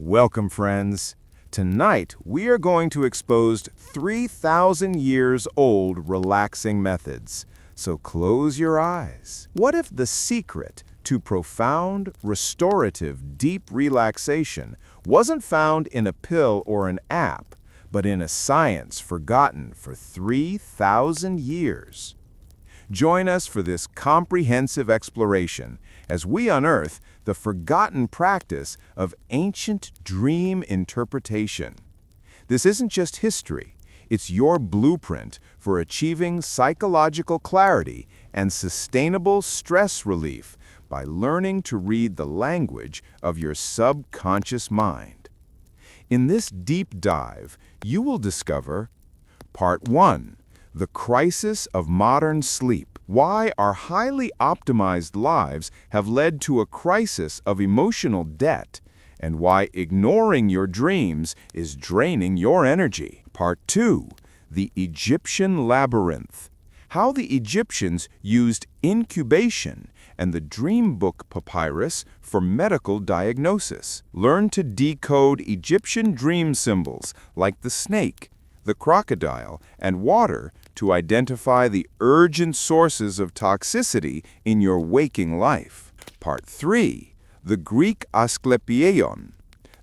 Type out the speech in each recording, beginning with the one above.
Welcome, friends. Tonight, we are going to expose 3,000 years old relaxing methods. So close your eyes. What if the secret to profound, restorative, deep relaxation wasn't found in a pill or an app, but in a science forgotten for 3,000 years? Join us for this comprehensive exploration as we unearth the forgotten practice of ancient dream interpretation. This isn't just history, it's your blueprint for achieving psychological clarity and sustainable stress relief by learning to read the language of your subconscious mind. In this deep dive, you will discover Part 1. The crisis of modern sleep. Why our highly optimized lives have led to a crisis of emotional debt, and why ignoring your dreams is draining your energy. Part 2. The Egyptian Labyrinth. How the Egyptians used incubation and the dream book papyrus for medical diagnosis. Learn to decode Egyptian dream symbols like the snake, the crocodile, and water to identify the urgent sources of toxicity in your waking life. Part 3. The Greek Asklepieion,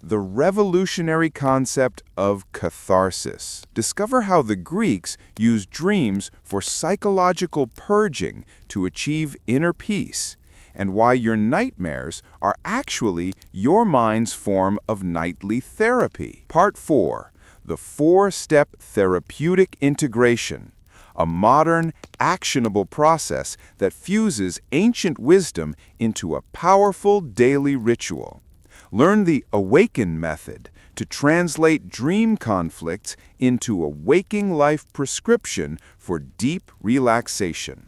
the revolutionary concept of catharsis. Discover how the Greeks used dreams for psychological purging to achieve inner peace, and why your nightmares are actually your mind's form of nightly therapy. Part 4. The 4-step therapeutic integration, a modern, actionable process that fuses ancient wisdom into a powerful daily ritual. Learn the Awaken method to translate dream conflicts into a waking life prescription for deep relaxation.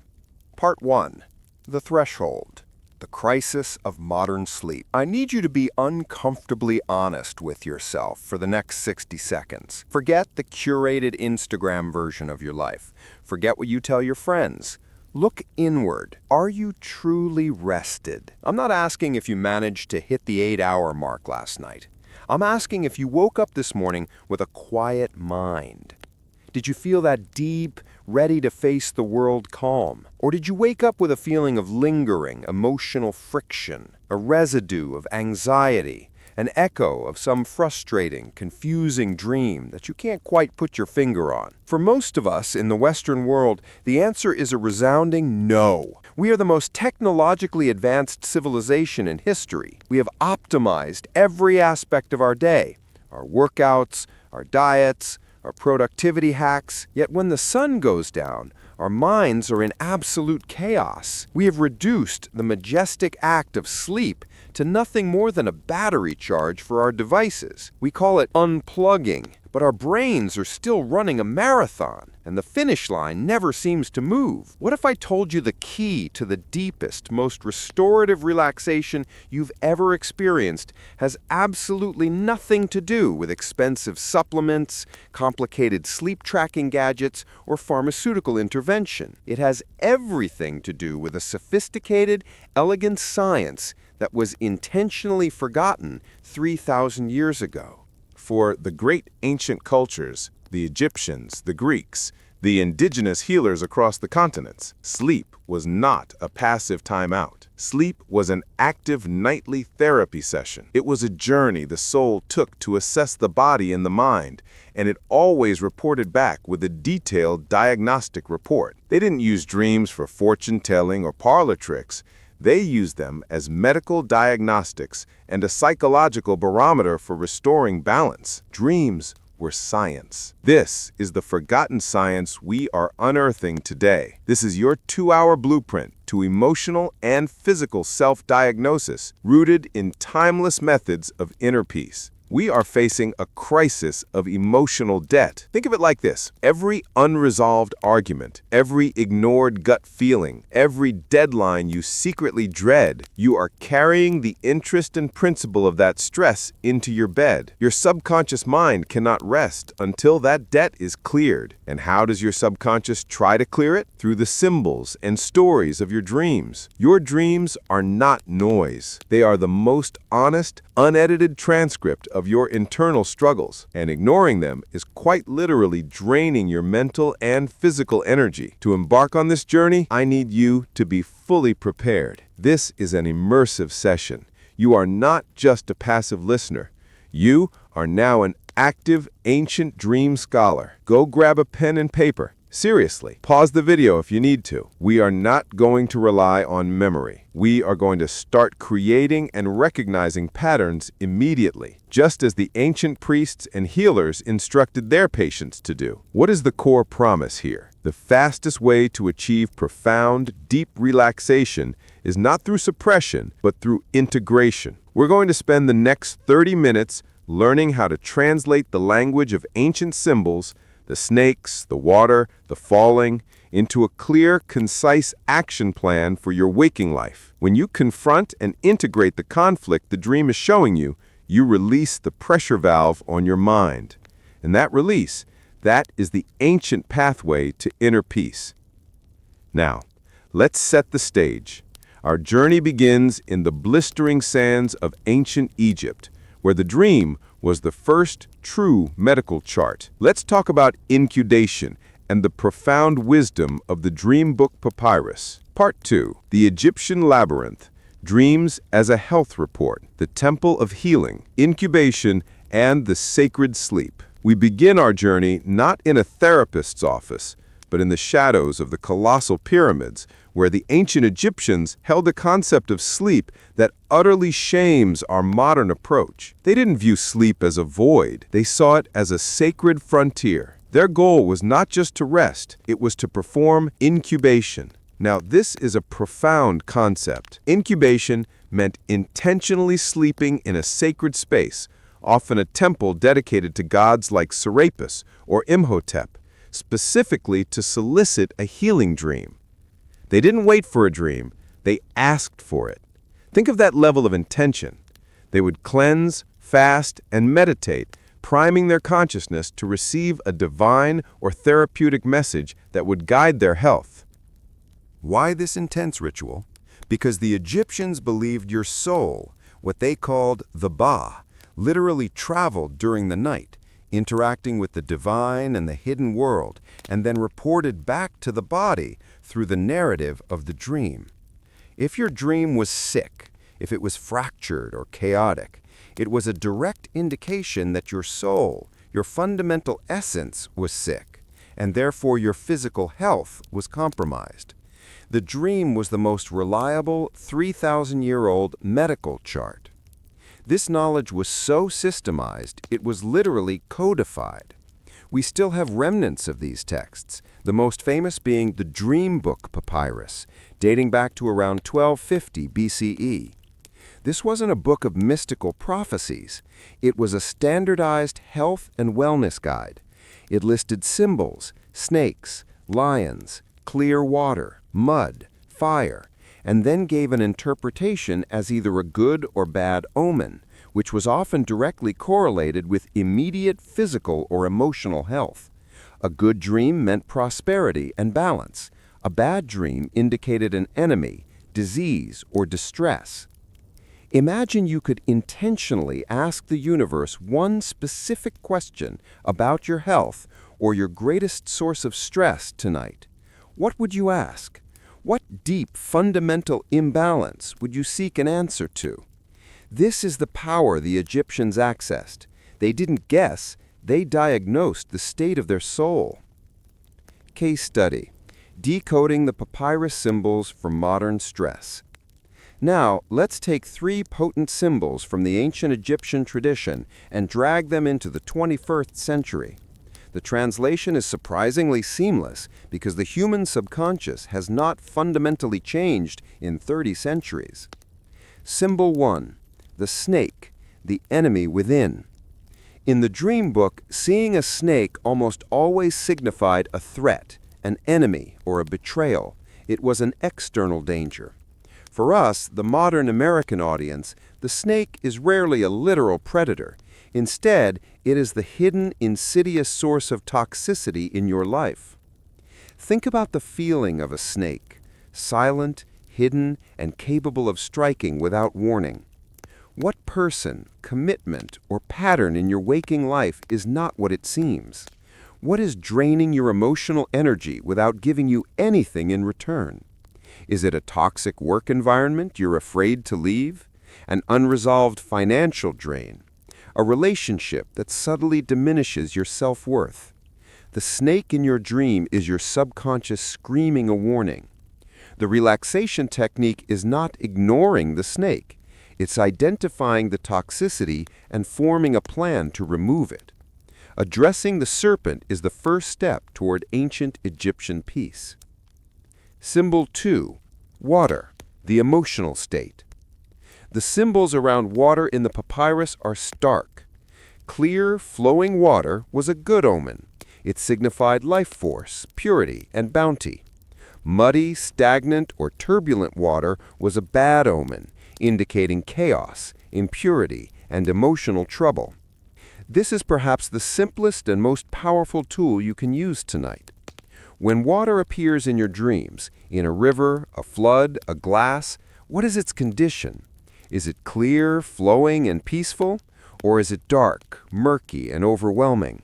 Part 1. The Threshold. The crisis of modern sleep. I need you to be uncomfortably honest with yourself for the next 60 seconds. Forget the curated Instagram version of your life. Forget what you tell your friends. Look inward. Are you truly rested? I'm not asking if you managed to hit the 8-hour mark last night. I'm asking if you woke up this morning with a quiet mind. Did you feel that deep, ready to face the world calm? Or did you wake up with a feeling of lingering, emotional friction, a residue of anxiety, an echo of some frustrating, confusing dream that you can't quite put your finger on? For most of us in the Western world, the answer is a resounding no. We are the most technologically advanced civilization in history. We have optimized every aspect of our day, our workouts, our diets, our productivity hacks, yet when the sun goes down, our minds are in absolute chaos. We have reduced the majestic act of sleep to nothing more than a battery charge for our devices. We call it unplugging, but our brains are still running a marathon, and the finish line never seems to move. What if I told you the key to the deepest, most restorative relaxation you've ever experienced has absolutely nothing to do with expensive supplements, complicated sleep tracking gadgets, or pharmaceutical intervention? It has everything to do with a sophisticated, elegant science that was intentionally forgotten 3,000 years ago. For the great ancient cultures, the Egyptians, the Greeks, the indigenous healers across the continents, sleep was not a passive timeout. Sleep was an active nightly therapy session. It was a journey the soul took to assess the body and the mind, and it always reported back with a detailed diagnostic report. They didn't use dreams for fortune-telling or parlor tricks. They used them as medical diagnostics and a psychological barometer for restoring balance. Dreams were science. This is the forgotten science we are unearthing today. This is your 2-hour blueprint to emotional and physical self-diagnosis, rooted in timeless methods of inner peace. We are facing a crisis of emotional debt. Think of it like this. Every unresolved argument, every ignored gut feeling, every deadline you secretly dread, you are carrying the interest and principle of that stress into your bed. Your subconscious mind cannot rest until that debt is cleared. And how does your subconscious try to clear it? Through the symbols and stories of your dreams. Your dreams are not noise. They are the most honest, unedited transcript of your internal struggles, and ignoring them is quite literally draining your mental and physical energy. To embark on this journey, I need you to be fully prepared. This is an immersive session. You are not just a passive listener. You are now an active ancient dream scholar. Go grab a pen and paper. Seriously, pause the video if you need to. We are not going to rely on memory. We are going to start creating and recognizing patterns immediately, just as the ancient priests and healers instructed their patients to do. What is the core promise here? The fastest way to achieve profound, deep relaxation is not through suppression, but through integration. We're going to spend the next 30 minutes learning how to translate the language of ancient symbols, the snakes, the water, the falling, into a clear, concise action plan for your waking life. When you confront and integrate the conflict the dream is showing you, you release the pressure valve on your mind. And that release, that is the ancient pathway to inner peace. Now, let's set the stage. Our journey begins in the blistering sands of ancient Egypt, where the dream was the first true medical chart. Let's talk about incubation and the profound wisdom of the dream book papyrus. Part 2. The Egyptian Labyrinth, Dreams as a Health Report, the Temple of Healing, Incubation, and the Sacred Sleep. We begin our journey not in a therapist's office, but in the shadows of the colossal pyramids, where the ancient Egyptians held a concept of sleep that utterly shames our modern approach. They didn't view sleep as a void. They saw it as a sacred frontier. Their goal was not just to rest, it was to perform incubation. Now, this is a profound concept. Incubation meant intentionally sleeping in a sacred space, often a temple dedicated to gods like Serapis or Imhotep, specifically to solicit a healing dream. They didn't wait for a dream, they asked for it. Think of that level of intention. They would cleanse, fast, and meditate, priming their consciousness to receive a divine or therapeutic message that would guide their health. Why this intense ritual? Because the Egyptians believed your soul, what they called the Ba, literally traveled during the night, interacting with the divine and the hidden world, and then reported back to the body through the narrative of the dream. If your dream was sick, if it was fractured or chaotic, it was a direct indication that your soul, your fundamental essence, was sick, and therefore your physical health was compromised. The dream was the most reliable 3,000-year-old medical chart. This knowledge was so systemized, it was literally codified. We still have remnants of these texts, the most famous being the Dream Book Papyrus, dating back to around 1250 BCE. This wasn't a book of mystical prophecies. It was a standardized health and wellness guide. It listed symbols, snakes, lions, clear water, mud, fire, and then gave an interpretation as either a good or bad omen, which was often directly correlated with immediate physical or emotional health. A good dream meant prosperity and balance. A bad dream indicated an enemy, disease, or distress. Imagine you could intentionally ask the universe one specific question about your health or your greatest source of stress tonight. What would you ask? What deep, fundamental imbalance would you seek an answer to? This is the power the Egyptians accessed. They didn't guess, they diagnosed the state of their soul. Case study: decoding the papyrus symbols for modern stress. Now, let's take 3 potent symbols from the ancient Egyptian tradition and drag them into the 21st century. The translation is surprisingly seamless because the human subconscious has not fundamentally changed in 30 centuries. Symbol 1. The snake, the enemy within. In the dream book, seeing a snake almost always signified a threat, an enemy, or a betrayal. It was an external danger. For us, the modern American audience, the snake is rarely a literal predator. Instead, it is the hidden, insidious source of toxicity in your life. Think about the feeling of a snake, silent, hidden, and capable of striking without warning. What person, commitment, or pattern in your waking life is not what it seems? What is draining your emotional energy without giving you anything in return? Is it a toxic work environment you're afraid to leave? An unresolved financial drain? A relationship that subtly diminishes your self-worth? The snake in your dream is your subconscious screaming a warning. The relaxation technique is not ignoring the snake. It's identifying the toxicity and forming a plan to remove it. Addressing the serpent is the first step toward ancient Egyptian peace. Symbol 2. Water, the emotional state. The symbols around water in the papyrus are stark. Clear, flowing water was a good omen. It signified life force, purity, and bounty. Muddy, stagnant, or turbulent water was a bad omen, indicating chaos, impurity, and emotional trouble. This is perhaps the simplest and most powerful tool you can use tonight. When water appears in your dreams, in a river, a flood, a glass, what is its condition? Is it clear, flowing, and peaceful? Or is it dark, murky, and overwhelming?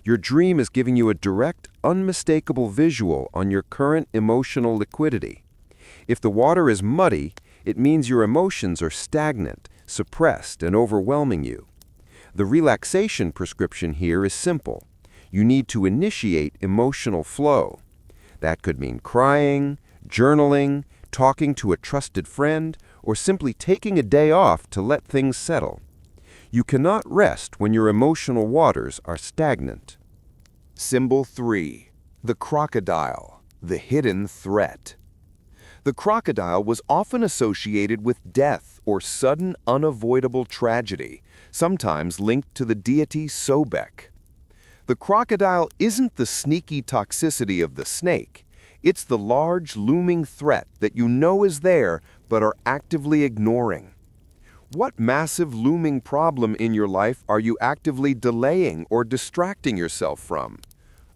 Your dream is giving you a direct, unmistakable visual on your current emotional liquidity. If the water is muddy, it means your emotions are stagnant, suppressed, and overwhelming you. The relaxation prescription here is simple. You need to initiate emotional flow. That could mean crying, journaling, talking to a trusted friend, or simply taking a day off to let things settle. You cannot rest when your emotional waters are stagnant. Symbol 3. The crocodile, the hidden threat. The crocodile was often associated with death or sudden unavoidable tragedy, sometimes linked to the deity Sobek. The crocodile isn't the sneaky toxicity of the snake. It's the large, looming threat that you know is there but are actively ignoring. What massive looming problem in your life are you actively delaying or distracting yourself from?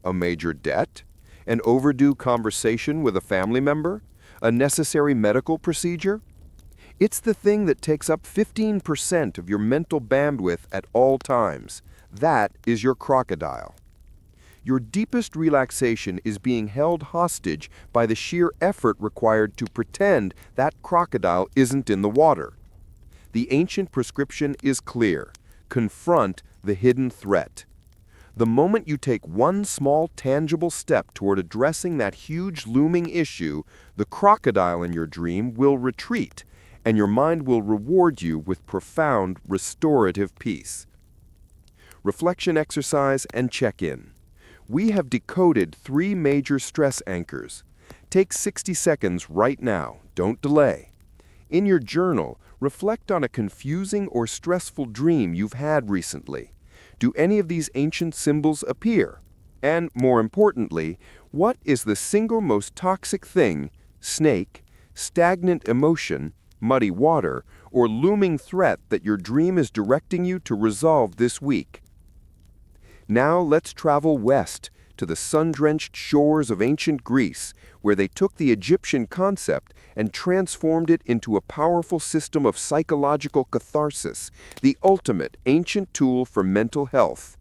A major debt? An overdue conversation with a family member? A necessary medical procedure? It's the thing that takes up 15% of your mental bandwidth at all times. That is your crocodile. Your deepest relaxation is being held hostage by the sheer effort required to pretend that crocodile isn't in the water. The ancient prescription is clear. Confront the hidden threat. The moment you take one small, tangible step toward addressing that huge looming issue, the crocodile in your dream will retreat, and your mind will reward you with profound, restorative peace. Reflection exercise and check-in. We have decoded 3 major stress anchors. Take 60 seconds right now. Don't delay. In your journal, reflect on a confusing or stressful dream you've had recently. Do any of these ancient symbols appear? And more importantly, what is the single most toxic thing, snake, stagnant emotion, muddy water, or looming threat that your dream is directing you to resolve this week? Now let's travel west to the sun-drenched shores of ancient Greece, where they took the Egyptian concept and transformed it into a powerful system of psychological catharsis, the ultimate ancient tool for mental health.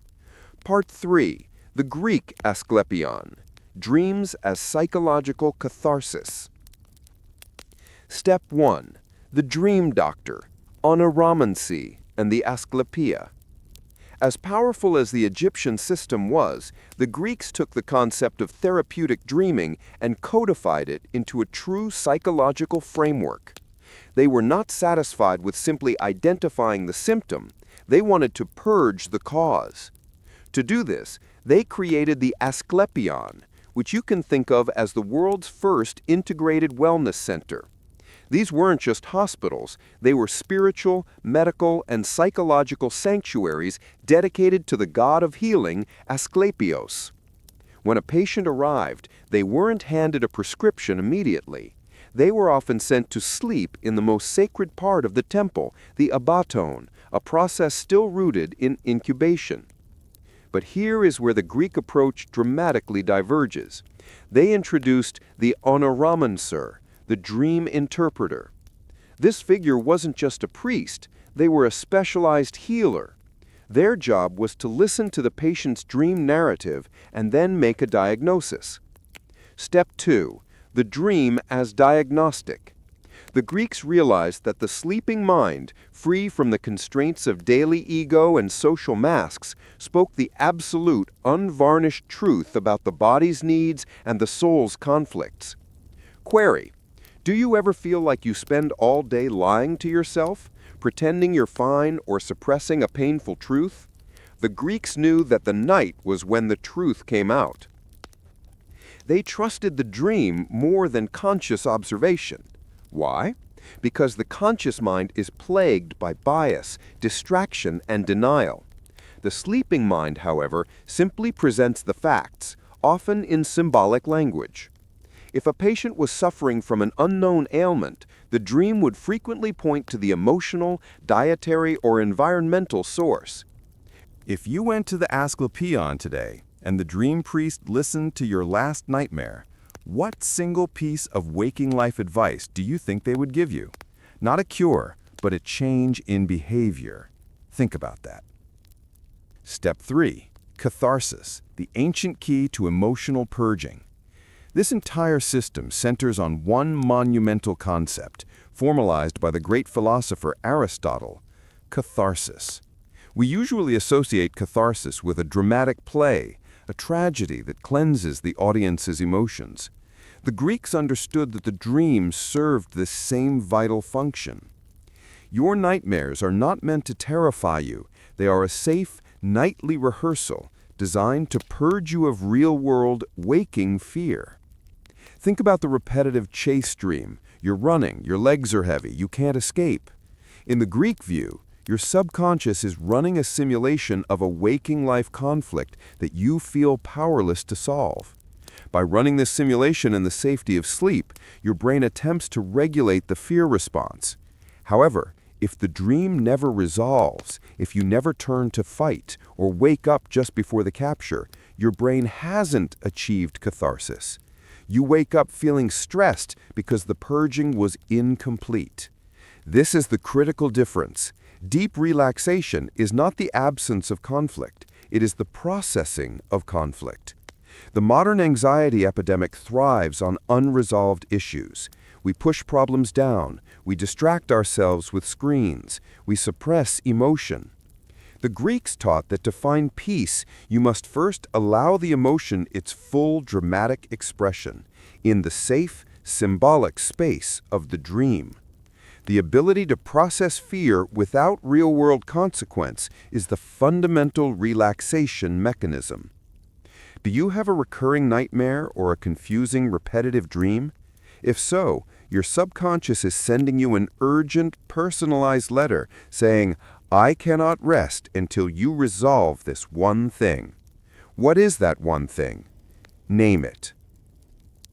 Part 3. The Greek Asklepion. Dreams as psychological catharsis. Step 1. The Dream Doctor, Oneiromancy, and the Asklepios. As powerful as the Egyptian system was, the Greeks took the concept of therapeutic dreaming and codified it into a true psychological framework. They were not satisfied with simply identifying the symptom. They wanted to purge the cause. To do this, they created the Asklepion, which you can think of as the world's first integrated wellness center. These weren't just hospitals, they were spiritual, medical, and psychological sanctuaries dedicated to the god of healing, Asklepios. When a patient arrived, they weren't handed a prescription immediately. They were often sent to sleep in the most sacred part of the temple, the abaton, a process still rooted in incubation. But here is where the Greek approach dramatically diverges. They introduced the oneiromancer, the dream interpreter. This figure wasn't just a priest, They were a specialized healer. Their job was to listen to the patient's dream narrative and then make a diagnosis. Step 2. The dream as diagnostic. The Greeks realized that the sleeping mind, free from the constraints of daily ego and social masks, spoke the absolute, unvarnished truth about the body's needs and the soul's conflicts. Query: do you ever feel like you spend all day lying to yourself, pretending you're fine or suppressing a painful truth? The Greeks knew that the night was when the truth came out. They trusted the dream more than conscious observation. Why? Because the conscious mind is plagued by bias, distraction, and denial. The sleeping mind, however, simply presents the facts, often in symbolic language. If a patient was suffering from an unknown ailment, the dream would frequently point to the emotional, dietary, or environmental source. If you went to the Asclepion today and the dream priest listened to your last nightmare, what single piece of waking life advice do you think they would give you? Not a cure, but a change in behavior. Think about that. Step 3. Catharsis, the ancient key to emotional purging. This entire system centers on one monumental concept, formalized by the great philosopher Aristotle: catharsis. We usually associate catharsis with a dramatic play, a tragedy that cleanses the audience's emotions. The Greeks understood that the dream served this same vital function. Your nightmares are not meant to terrify you. They are a safe, nightly rehearsal designed to purge you of real-world, waking fear. Think about the repetitive chase dream. You're running, your legs are heavy, you can't escape. In the Greek view, your subconscious is running a simulation of a waking life conflict that you feel powerless to solve. By running this simulation in the safety of sleep, your brain attempts to regulate the fear response. However, if the dream never resolves, if you never turn to fight or wake up just before the capture, your brain hasn't achieved catharsis. You wake up feeling stressed because the purging was incomplete. This is the critical difference. Deep relaxation is not the absence of conflict. It is the processing of conflict. The modern anxiety epidemic thrives on unresolved issues. We push problems down. We distract ourselves with screens. We suppress emotion. The Greeks taught that to find peace, you must first allow the emotion its full dramatic expression in the safe, symbolic space of the dream. The ability to process fear without real-world consequence is the fundamental relaxation mechanism. Do you have a recurring nightmare or a confusing, repetitive dream? If so, your subconscious is sending you an urgent, personalized letter saying, "I cannot rest until you resolve this one thing." What is that one thing? Name it.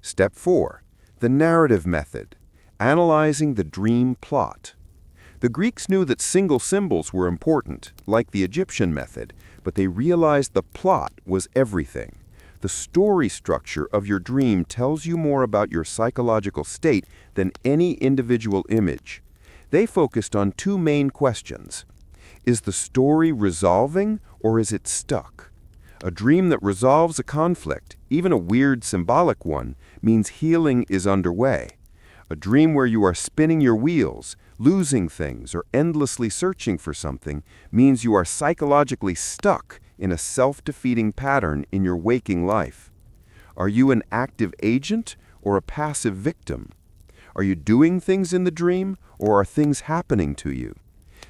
Step 4. The narrative method. Analyzing the dream plot. The Greeks knew that single symbols were important, like the Egyptian method, but they realized the plot was everything. The story structure of your dream tells you more about your psychological state than any individual image. They focused on two main questions. Is the story resolving or is it stuck? A dream that resolves a conflict, even a weird symbolic one, means healing is underway. A dream where you are spinning your wheels, losing things, or endlessly searching for something means you are psychologically stuck in a self-defeating pattern in your waking life. Are you an active agent or a passive victim? Are you doing things in the dream or are things happening to you?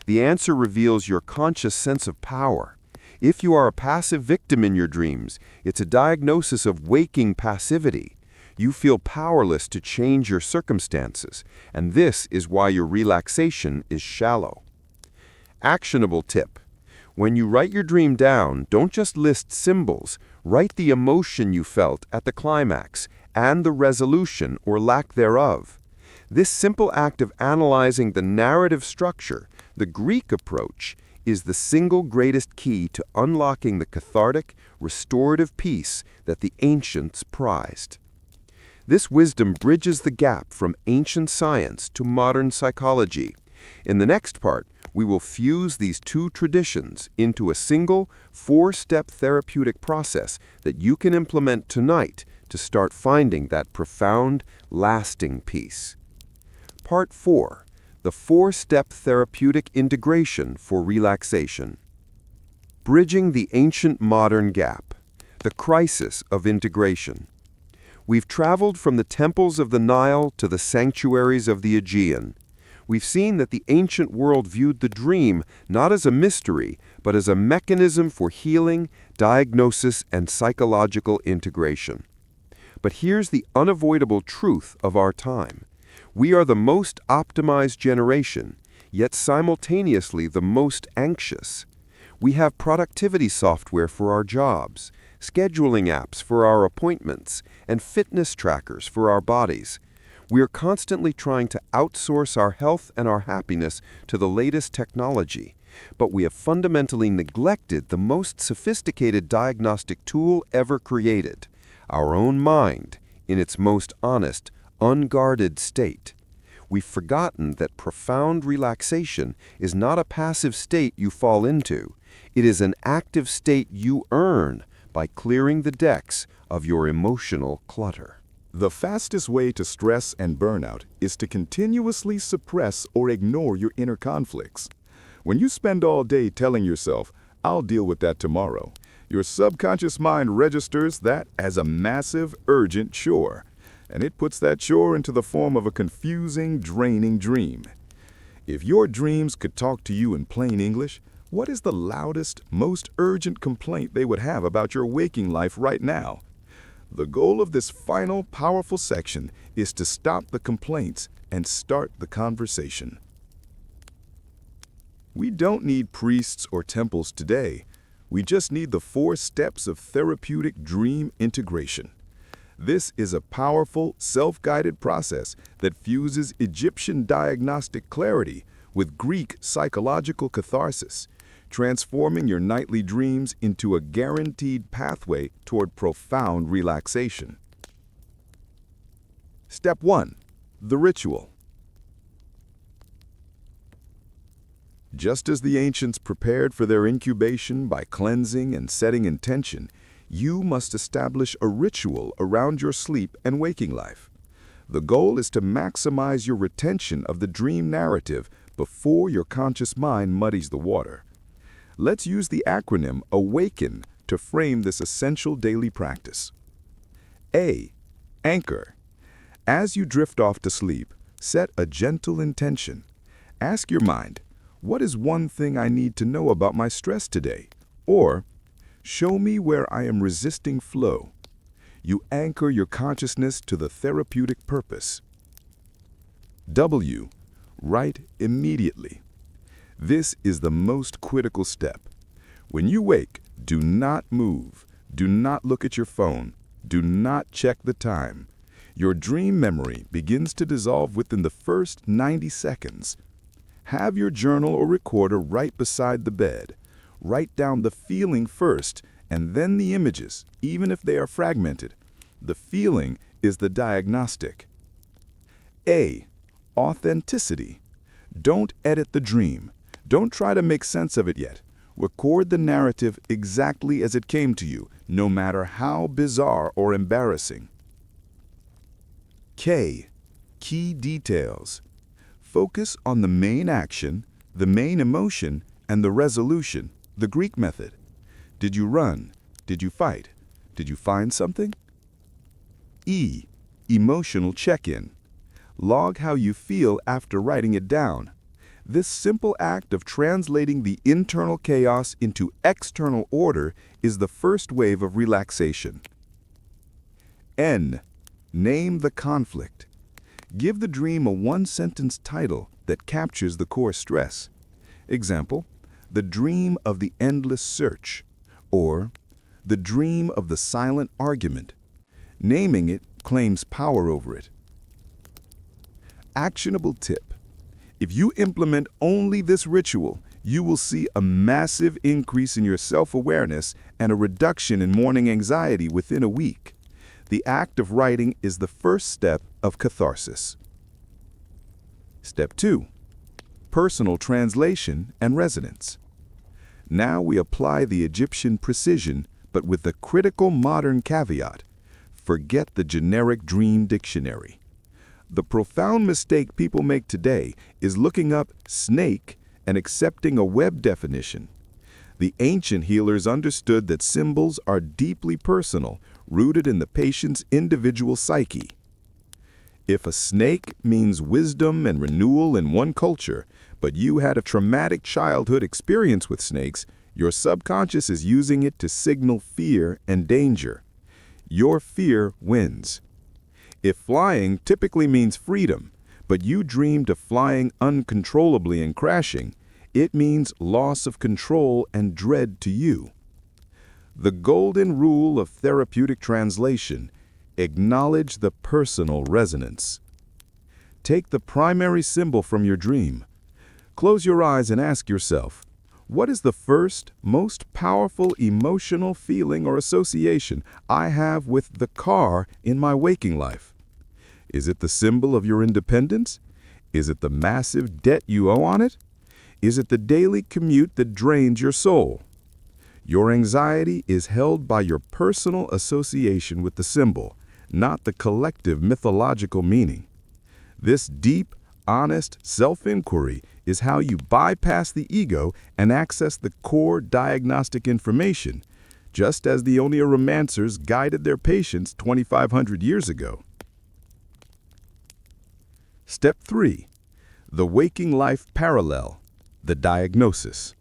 The answer reveals your conscious sense of power. If you are a passive victim in your dreams, it's a diagnosis of waking passivity. You feel powerless to change your circumstances, and this is why your relaxation is shallow. Actionable tip. When you write your dream down, don't just list symbols. Write the emotion you felt at the climax and the resolution or lack thereof. This simple act of analyzing the narrative structure, the Greek approach, is the single greatest key to unlocking the cathartic, restorative peace that the ancients prized. This wisdom bridges the gap from ancient science to modern psychology. In the next part, We will fuse these two traditions into a single, four-step therapeutic process that you can implement tonight to start finding that profound, lasting peace. Part 4. The four-step therapeutic integration for relaxation. Bridging the ancient modern gap. The crisis of integration. We've traveled from the temples of the Nile to the sanctuaries of the Aegean. We've seen that the ancient world viewed the dream not as a mystery, but as a mechanism for healing, diagnosis, and psychological integration. But here's the unavoidable truth of our time. We are the most optimized generation, yet simultaneously the most anxious. We have productivity software for our jobs, scheduling apps for our appointments, and fitness trackers for our bodies. We are constantly trying to outsource our health and our happiness to the latest technology, but we have fundamentally neglected the most sophisticated diagnostic tool ever created, our own mind, in its most honest, unguarded state. We've forgotten that profound relaxation is not a passive state you fall into. It is an active state you earn by clearing the decks of your emotional clutter. The fastest way to stress and burnout is to continuously suppress or ignore your inner conflicts. When you spend all day telling yourself, "I'll deal with that tomorrow," your subconscious mind registers that as a massive, urgent chore, and it puts that chore into the form of a confusing, draining dream. If your dreams could talk to you in plain English, what is the loudest, most urgent complaint they would have about your waking life right now? The goal of this final, powerful section is to stop the complaints and start the conversation. We don't need priests or temples today. We just need the 4 steps of therapeutic dream integration. This is a powerful, self-guided process that fuses Egyptian diagnostic clarity with Greek psychological catharsis, transforming your nightly dreams into a guaranteed pathway toward profound relaxation. Step 1. The ritual. Just as the ancients prepared for their incubation by cleansing and setting intention, you must establish a ritual around your sleep and waking life. The goal is to maximize your retention of the dream narrative before your conscious mind muddies the water. Let's use the acronym AWAKEN to frame this essential daily practice. A. Anchor. As you drift off to sleep, set a gentle intention. Ask your mind, "What is one thing I need to know about my stress today?" Or, "Show me where I am resisting flow." You anchor your consciousness to the therapeutic purpose. W. Write immediately. This is the most critical step. When you wake, do not move. Do not look at your phone. Do not check the time. Your dream memory begins to dissolve within the first 90 seconds. Have your journal or recorder right beside the bed. Write down the feeling first, and then the images, even if they are fragmented. The feeling is the diagnostic. A. Authenticity. Don't edit the dream. Don't try to make sense of it yet. Record the narrative exactly as it came to you, no matter how bizarre or embarrassing. K. Key details. Focus on the main action, the main emotion, and the resolution, the Greek method. Did you run? Did you fight? Did you find something? E. Emotional check-in. Log how you feel after writing it down. This simple act of translating the internal chaos into external order is the first wave of relaxation. N. Name the conflict. Give the dream a one-sentence title that captures the core stress. Example, "The dream of the endless search," or "The dream of the silent argument." Naming it claims power over it. Actionable tip. If you implement only this ritual, you will see a massive increase in your self-awareness and a reduction in morning anxiety within a week. The act of writing is the first step of catharsis. Step 2. personal translation and resonance. Now we apply the Egyptian precision, but with the critical modern caveat: forget the generic dream dictionary. The profound mistake people make today is looking up snake and accepting a web definition. The ancient healers understood that symbols are deeply personal, rooted in the patient's individual psyche. If a snake means wisdom and renewal in one culture, but you had a traumatic childhood experience with snakes, your subconscious is using it to signal fear and danger. Your fear wins. If flying typically means freedom, but you dreamed of flying uncontrollably and crashing, it means loss of control and dread to you. The golden rule of therapeutic translation: acknowledge the personal resonance. Take the primary symbol from your dream. Close your eyes and ask yourself, what is the first, most powerful emotional feeling or association I have with the car in my waking life? Is it the symbol of your independence? Is it the massive debt you owe on it? Is it the daily commute that drains your soul? Your anxiety is held by your personal association with the symbol, not the collective mythological meaning. This deep, honest self-inquiry is how you bypass the ego and access the core diagnostic information, just as the Oneiromancers guided their patients 2,500 years ago. Step 3. The waking life parallel, the diagnosis.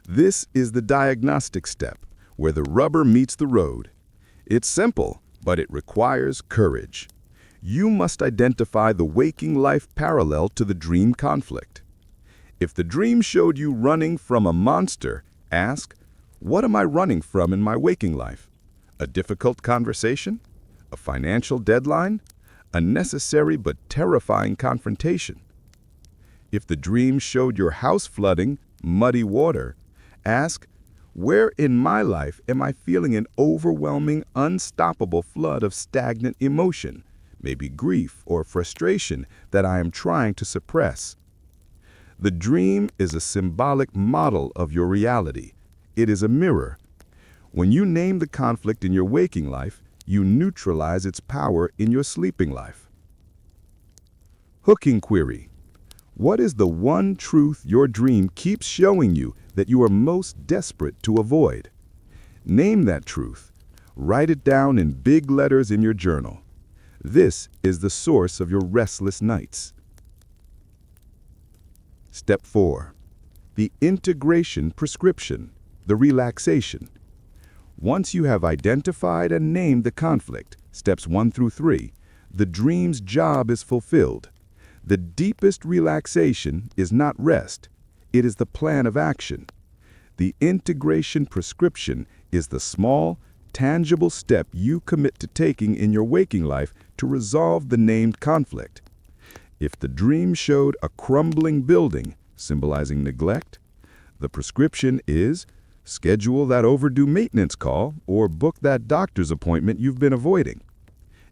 This is the diagnostic step, where the rubber meets the road. It's simple, but it requires courage. You must identify the waking life parallel to the dream conflict. If the dream showed you running from a monster, ask, what am I running from in my waking life? A difficult conversation? A financial deadline? A necessary but terrifying confrontation? If the dream showed your house flooding, muddy water, ask, where in my life am I feeling an overwhelming, unstoppable flood of stagnant emotion, maybe grief or frustration that I am trying to suppress? The dream is a symbolic model of your reality. It is a mirror. When you name the conflict in your waking life, you neutralize its power in your sleeping life. Hooking query. What is the one truth your dream keeps showing you that you are most desperate to avoid? Name that truth. Write it down in big letters in your journal. This is the source of your restless nights. Step 4. The integration prescription, the relaxation. Once you have identified and named the conflict, steps 1 through 3, the dream's job is fulfilled. The deepest relaxation is not rest. It is the plan of action. The integration prescription is the small, tangible step you commit to taking in your waking life to resolve the named conflict. If the dream showed a crumbling building, symbolizing neglect, the prescription is schedule that overdue maintenance call or book that doctor's appointment you've been avoiding.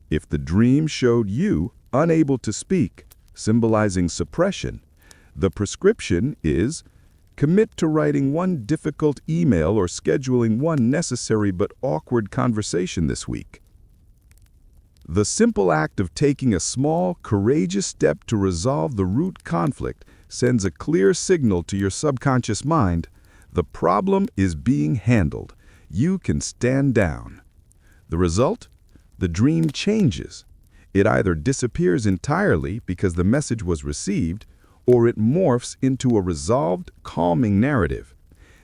If the dream showed you unable to speak, symbolizing suppression, the prescription is commit to writing one difficult email or scheduling one necessary but awkward conversation this week. The simple act of taking a small, courageous step to resolve the root conflict sends a clear signal to your subconscious mind: the problem is being handled. You can stand down. The result? The dream changes. It either disappears entirely because the message was received, or it morphs into a resolved, calming narrative.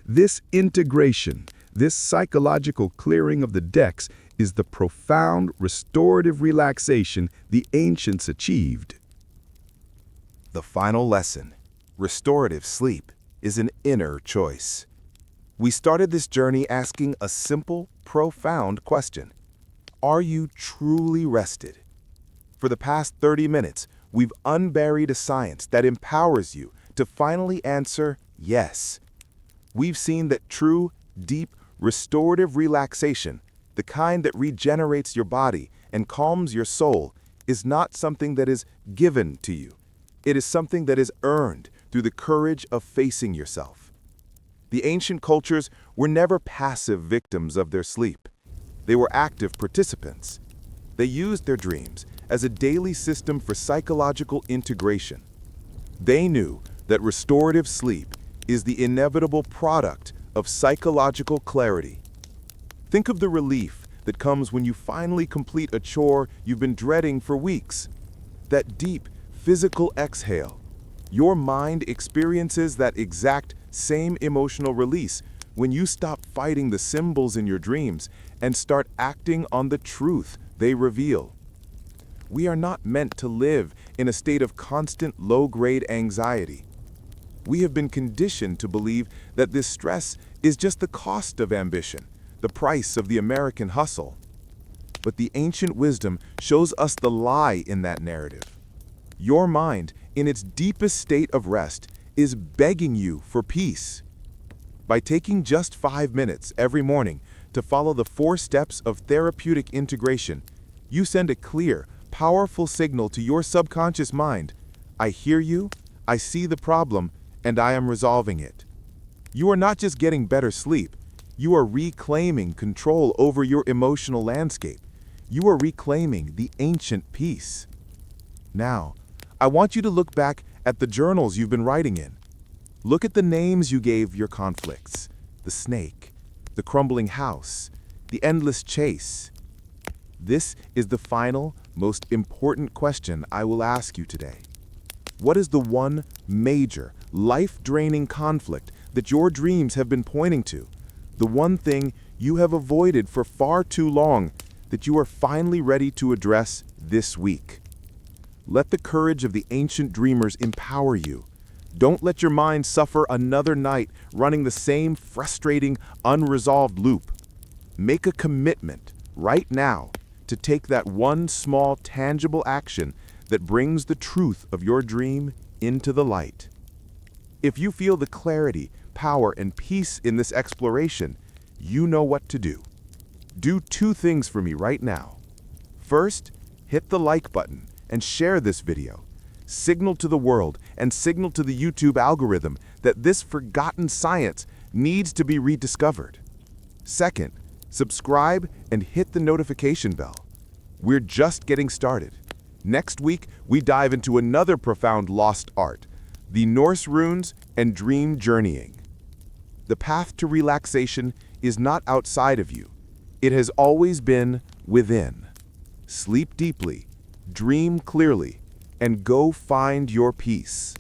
This integration, this psychological clearing of the decks, is the profound restorative relaxation the ancients achieved. The final lesson, restorative sleep, is an inner choice. We started this journey asking a simple, profound question. Are you truly rested? For the past 30 minutes, we've unburied a science that empowers you to finally answer yes. We've seen that true, deep, restorative relaxation, the kind that regenerates your body and calms your soul, is not something that is given to you. It is something that is earned through the courage of facing yourself. The ancient cultures were never passive victims of their sleep. They were active participants. They used their dreams as a daily system for psychological integration. They knew that restorative sleep is the inevitable product of psychological clarity. Think of the relief that comes when you finally complete a chore you've been dreading for weeks. That deep, physical exhale. Your mind experiences that exact same emotional release when you stop fighting the symbols in your dreams and start acting on the truth they reveal. We are not meant to live in a state of constant low-grade anxiety. We have been conditioned to believe that this stress is just the cost of ambition, the price of the American hustle. But the ancient wisdom shows us the lie in that narrative. Your mind, in its deepest state of rest, is begging you for peace. By taking just 5 minutes every morning to follow the 4 steps of therapeutic integration, you send a clear, powerful signal to your subconscious mind. I hear you, I see the problem, and I am resolving it. You are not just getting better sleep, you are reclaiming control over your emotional landscape. You are reclaiming the ancient peace. Now, I want you to look back at the journals you've been writing in. Look at the names you gave your conflicts: the snake, the crumbling house, the endless chase. This is the final, most important question I will ask you today. What is the one major, life-draining conflict that your dreams have been pointing to? The one thing you have avoided for far too long that you are finally ready to address this week. Let the courage of the ancient dreamers empower you. Don't let your mind suffer another night running the same frustrating, unresolved loop. Make a commitment right now to take that one small, tangible action that brings the truth of your dream into the light. If you feel the clarity, power, and peace in this exploration, you know what to do. Do 2 things for me right now. First, hit the like button and share this video. Signal to the world and signal to the YouTube algorithm that this forgotten science needs to be rediscovered. Second, subscribe and hit the notification bell. We're just getting started. Next week, we dive into another profound lost art, the Norse runes and dream journeying. The path to relaxation is not outside of you. It has always been within. Sleep deeply, dream clearly, and go find your peace.